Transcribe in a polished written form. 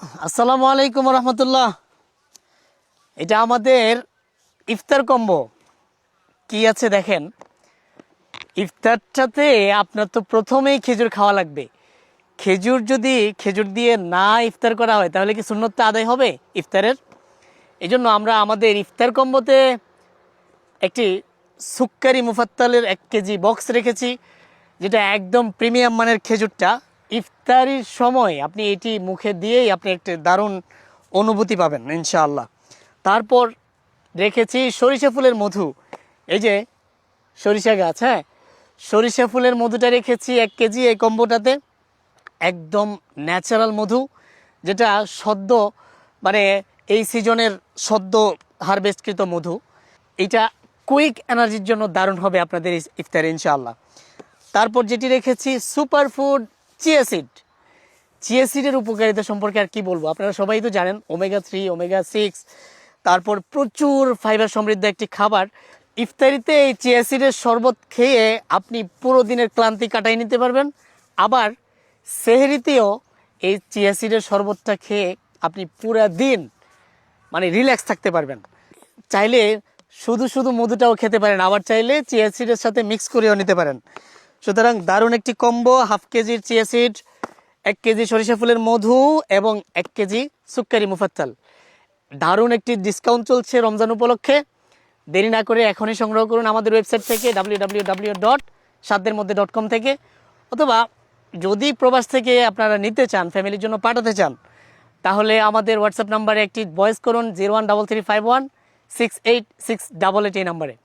আসসালামু আলাইকুম রহমতুল্লাহ। এটা আমাদের ইফতার কম্বো। কি আছে দেখেন, ইফতারটাতে আপনার তো প্রথমেই খেজুর খাওয়া লাগবে। খেজুর দিয়ে না ইফতার করা হয় তাহলে কি সুন্নতটা আদায় হবে ইফতারের? এই জন্য আমরা আমাদের ইফতার কম্বোতে একটি সুক্কারি মুফাত্তালের 1 কেজি বক্স রেখেছি, যেটা একদম প্রিমিয়াম মানের খেজুরটা। ইফতারির সময় আপনি এটি মুখে দিয়েই আপনি একটি দারুণ অনুভূতি পাবেন ইনশাআল্লাহ। তারপর রেখেছি সরিষা ফুলের মধু। এই যে সরিষা গাছ, হ্যাঁ, সরিষা ফুলের মধুটা রেখেছি 1 কেজি এই কম্বোটাতে। একদম ন্যাচারাল মধু, যেটা সদ্য মানে এই সিজনের সদ্য হারভেস্টকৃত মধু। এটা কুইক এনার্জির জন্য দারুণ হবে আপনাদের ইফতারে ইনশাআল্লাহ। তারপর যেটি রেখেছি super food chia seed. Chia সিডের উপকারিতা সম্পর্কে আর কি বলবো, আপনারা সবাই তো জানেন, ওমেগা 3 ওমেগা 6, তারপর প্রচুর ফাইবার সমৃদ্ধ একটি খাবার। ইফতারিতে এই চিয়া সিডের শরবত খেয়ে আপনি পুরো দিনের ক্লান্তি কাটাই নিতে পারবেন। আবার সেহরিতেও এই চিয়া সিডের শরবতটা খেয়ে আপনি পুরো দিন মানে রিল্যাক্স থাকতে পারবেন। চাইলে শুধু শুধু মধুটাও খেতে পারেন, আবার চাইলে চিয়া সিডের সাথে মিক্স করেও নিতে পারেন। সুতরাং দারুণ একটি কম্বো, 1/2 কেজির চিয়া সিড, 1 কেজি সরিষা ফুলের মধু এবং 1 কেজি সুক্কারি মুফাত্তাল। দারুণ একটি ডিসকাউন্ট চলছে রমজান উপলক্ষে। দেরি না করে এখনই সংগ্রহ করুন আমাদের ওয়েবসাইট থেকে www.সাধ্যেরমধ্যে.com থেকে, অথবা যদি প্রবাস থেকে আপনারা নিতে চান, ফ্যামিলির জন্য পাঠাতে চান, তাহলে আমাদের হোয়াটসঅ্যাপ নাম্বারে একটি ভয়েস করুন 0133516868 এই নাম্বারে।